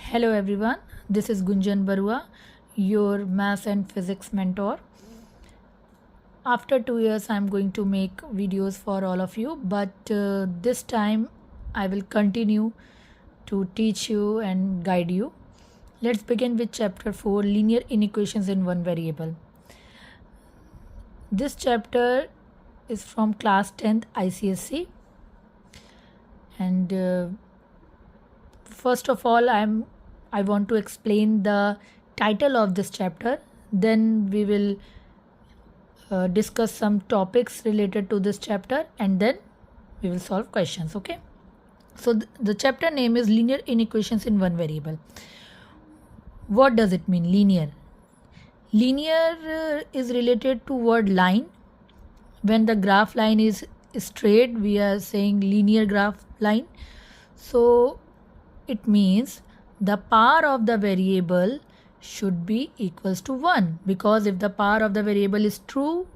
Hello everyone, this is Gunjan Barua, your maths and physics mentor. After 2 years, I'm going to make videos for all of you, but this time I will continue to teach you and guide you. Let's begin with chapter 4, linear inequations in one variable. This chapter is from class 10th ICSE, and first of all I want to explain the title of this chapter. Then we will discuss some topics related to this chapter, and then we will solve questions. Okay, so the chapter name is linear inequations in one variable. What does it mean, linear? Linear is related to word line. When the graph line is straight, we are saying linear graph line. So it means the power of the variable should be equals to 1, because if the power of the variable is 2,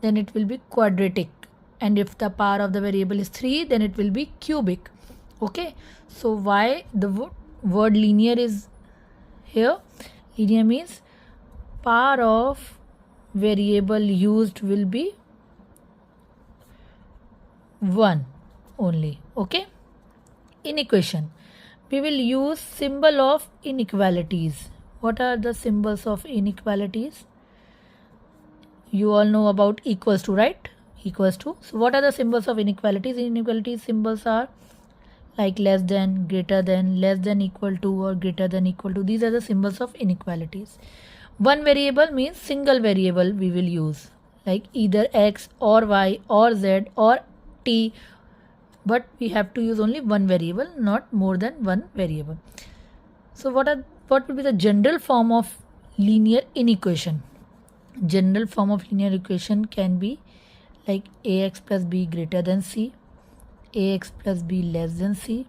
then it will be quadratic, and if the power of the variable is 3, then it will be cubic. Okay, so why the word linear is here? Linear means power of variable used will be 1 only. Okay, inequation, we will use symbol of inequalities. What are the symbols of inequalities? You all know about equals to, right? Equals to. So what are the symbols of inequalities? Inequality symbols are like less than, greater than, less than equal to, or greater than equal to. These are the symbols of inequalities. One variable means single variable we will use, like either x or y or z or t, but we have to use only one variable, not more than one variable. So what will be the general form of linear inequation? General form of linear equation can be like ax plus b greater than c, ax plus b less than c,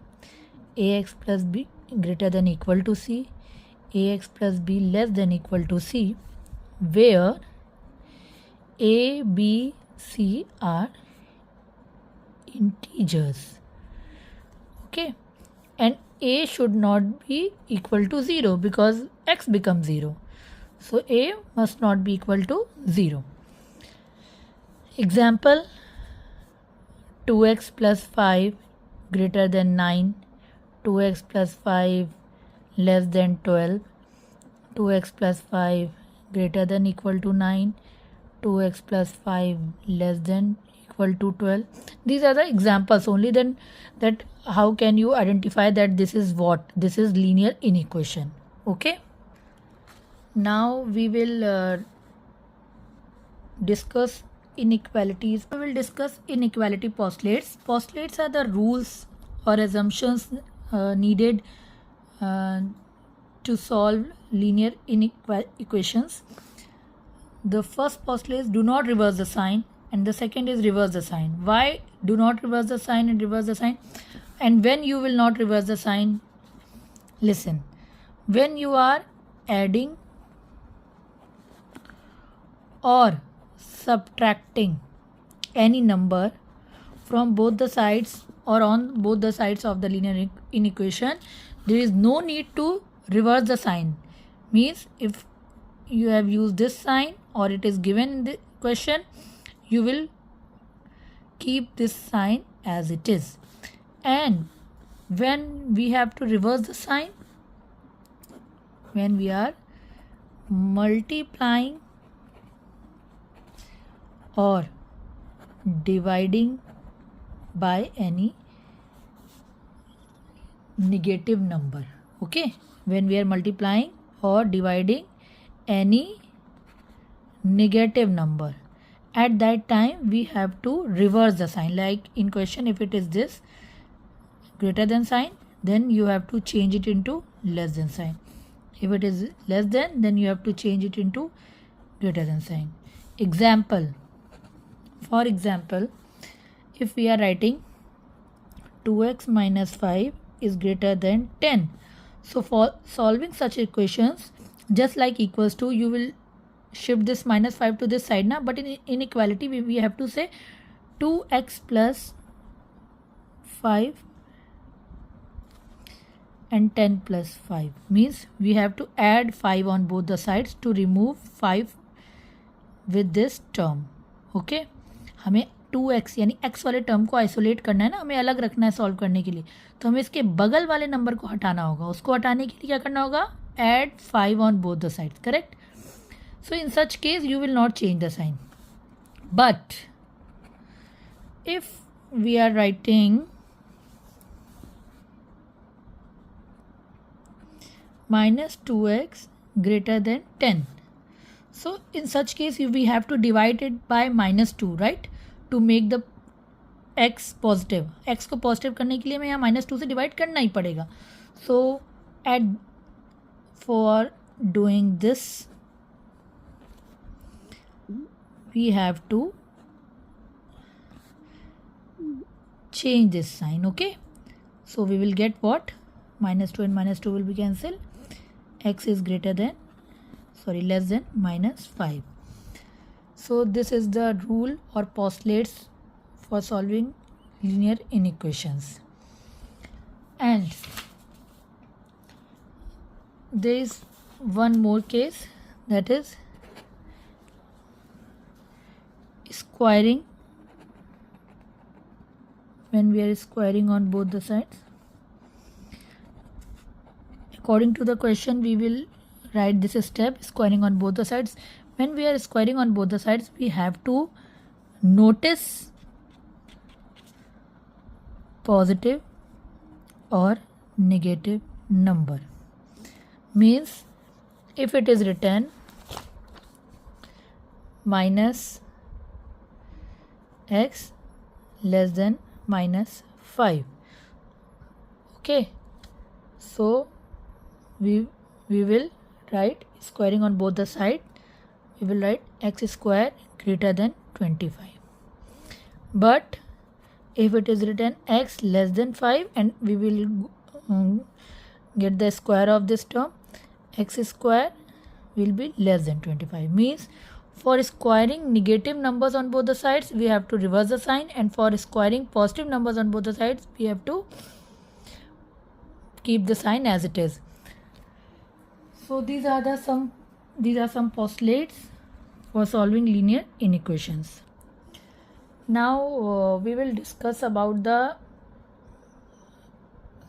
ax plus b greater than equal to c, ax plus b less than equal to c, where a, b, c are integers. Okay, and a should not be equal to 0 because x becomes 0. So a must not be equal to 0. Example, 2x plus 5 greater than 9, 2x plus 5 less than 12, 2x plus 5 greater than equal to 9, 2x plus 5 less than equal to 12. These are the examples only. Then that how can you identify that this is what? This is linear inequation. Okay. Now we will discuss inequalities. We will discuss inequality postulates. Postulates are the rules or assumptions needed to solve linear equations. The first postulate is do not reverse the sign, and the second is reverse the sign. Why do not reverse the sign and reverse the sign? And when you will not reverse the sign, listen, when you are adding or subtracting any number from both the sides or on both the sides of the linear inequation, there is no need to reverse the sign. Means if you have used this sign or it is given in the question, you will keep this sign as it is. And when we have to reverse the sign, when we are multiplying or dividing by any negative number. Okay, when we are multiplying or dividing any negative number, at that time we have to reverse the sign. Like in question, if it is this greater than sign, then you have to change it into less than sign. If it is less than, then you have to change it into greater than sign. Example, for example, if we are writing 2x minus 5 is greater than 10. So for solving such equations, just like equals to, you will shift this minus 5 to this side now, but in inequality we have to say 2x plus 5 and 10 plus 5 means we have to add 5 on both the sides to remove 5 with this term. Okay, हमें 2x यानी x वाले term को isolate करना है ना, हमें अलग रखना है सॉल्व करने के लिए, तो हमें इसके बगल वाले नंबर को हटाना होगा. उसको हटाने के लिए क्या करना होगा? Add 5 on both the sides. Correct? So in such case you will not change the sign. But if we are writing minus 2x greater than 10, so in such case we have to divide it by minus 2, right, to make the x positive. x को positive करने के लिए हमें यहाँ minus 2 से divide करना ही पड़ेगा. So for doing this we have to change this sign. Okay, so we will get what? Minus 2 and minus 2 will be cancelled. X is less than minus 5. So this is the rule or postulates for solving linear inequations. And there is one more case, that is squaring. When we are squaring on both the sides, according to the question we will write this step, squaring on both the sides. When we are squaring on both the sides, we have to notice positive or negative number. Means if it is written minus x less than minus 5, okay, so we will write squaring on both the sides, we will write x square greater than 25. But if it is written x less than 5, and we will get the square of this term, x square will be less than 25. Means for squaring negative numbers on both the sides we have to reverse the sign, and for squaring positive numbers on both the sides we have to keep the sign as it is. So these are some postulates for solving linear inequations. Now we will discuss about the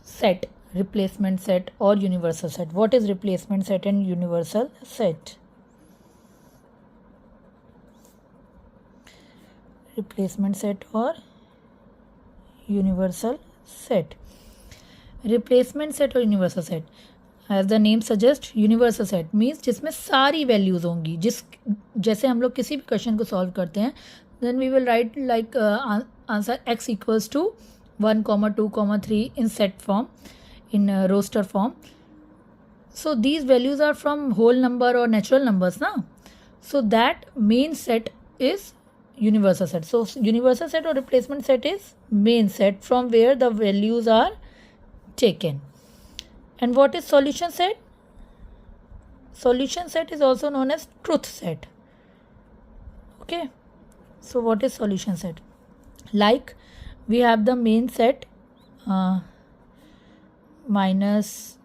set, replacement set or universal set. What is replacement set and universal set? Replacement set or universal set. Replacement set or universal set, as the name suggests, universal set means जिसमें सारी values होंगी. जैसे हम लोग किसी भी question को solve करते हैं, then we will write like answer x equals to 1, 2, 3 in set form, in roster form. So these values are from whole number or natural numbers, na? So that main set is universal set. So universal set or replacement set is main set from where the values are taken. And what is solution set? Solution set is also known as truth set. Okay, so what is solution set? Like we have the main set minus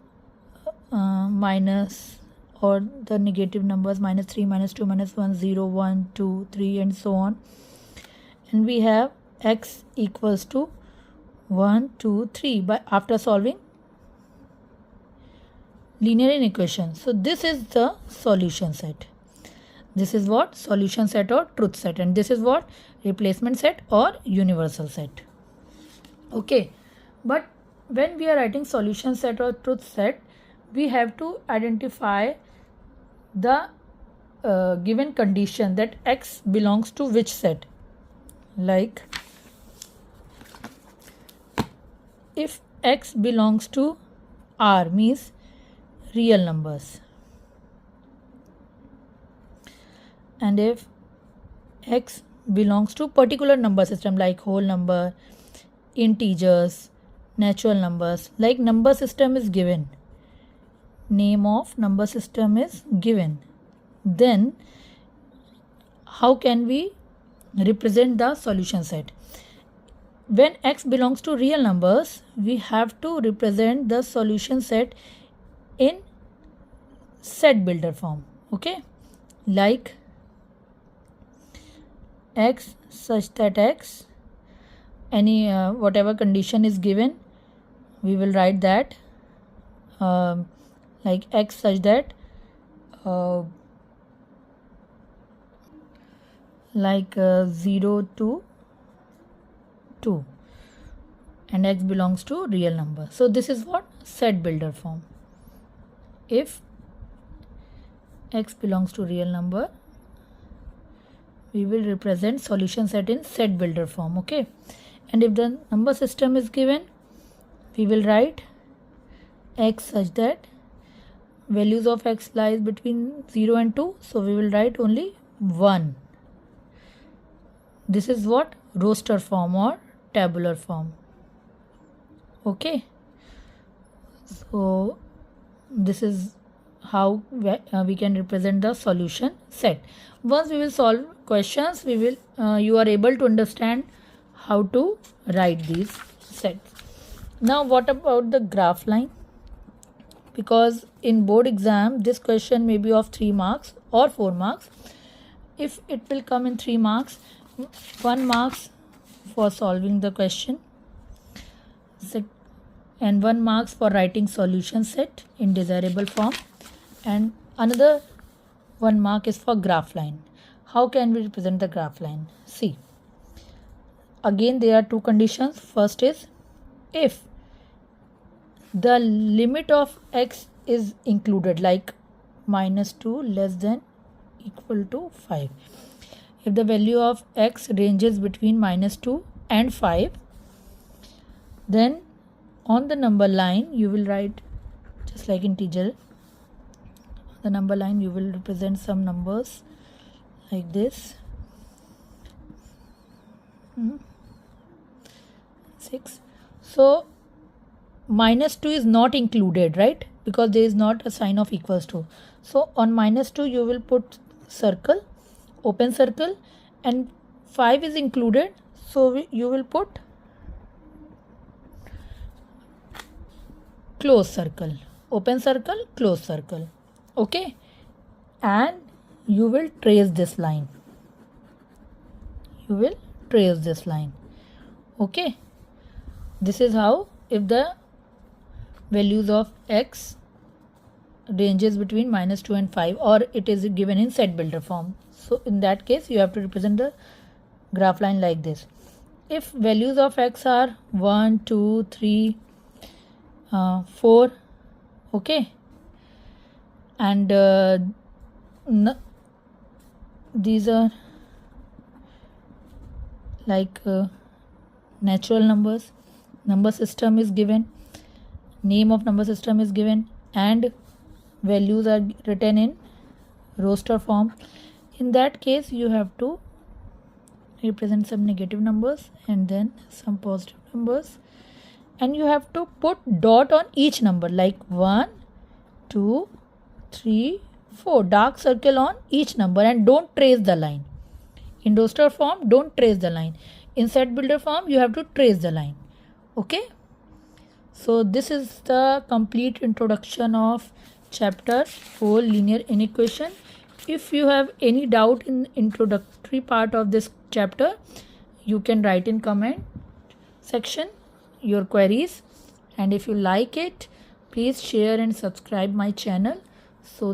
or the negative numbers minus 3, minus 2, minus 1, 0, 1, 2, 3 and so on, and we have x equals to 1, 2, 3 by after solving linear inequation. So this is the solution set. This is what? Solution set or truth set, and this is what? Replacement set or universal set. Okay, but when we are writing solution set or truth set, we have to identify the given condition that x belongs to which set. Like if x belongs to R means real numbers, and if x belongs to particular number system like whole number, integers, natural numbers, like number system is given, name of number system is given, then how can we represent the solution set? when x belongs to real numbers, we have to represent the solution set in set builder form. Okay, like x such that x, any whatever condition is given, we will write that like x such that like 0 to 2 and x belongs to real number. So this is what set builder form. If x belongs to real number, we will represent solution set in set builder form. Okay, and if the number system is given, we will write x such that values of x lies between 0 and 2, so we will write only 1. This is what roster form or tabular form. Okay, so this is how we can represent the solution set. Once we will solve questions, we will you are able to understand how to write these sets. Now what about the graph line? Because in board exam this question may be of 3 marks or 4 marks. If it will come in 3 marks, 1 marks for solving the question and 1 marks for writing solution set in desirable form, and another 1 mark is for graph line. How can we represent the graph line? See, again there are 2 conditions. First is if the limit of x is included, like -2 less than equal to 5. If the value of x ranges between -2 and 5, then on the number line you will write just like integer. The number line you will represent some numbers like this. 6. So -2 is not included, right? Because there is not a sign of equals to. So on -2 you will put circle, open circle, and 5 is included, so you will put close circle, open circle, close circle. Okay, and you will trace this line. You will trace this line. Okay, this is how, if the values of x ranges between -2 and 5, or it is given in set builder form. So in that case you have to represent the graph line like this. If values of x are 1, 2, 3, 4, okay, and these are like natural numbers, number system is given, name of number system is given, and values are written in roster form. In that case you have to represent some negative numbers and then some positive numbers, and you have to put dot on each number, like 1, 2, 3, 4, dark circle on each number, and don't trace the line. In roster form, don't trace the line. In set builder form, you have to trace the line. Okay, so this is the complete introduction of chapter 4, linear inequation. If you have any doubt in introductory part of this chapter, you can write in comment section your queries, and if you like it, please share and subscribe my channel so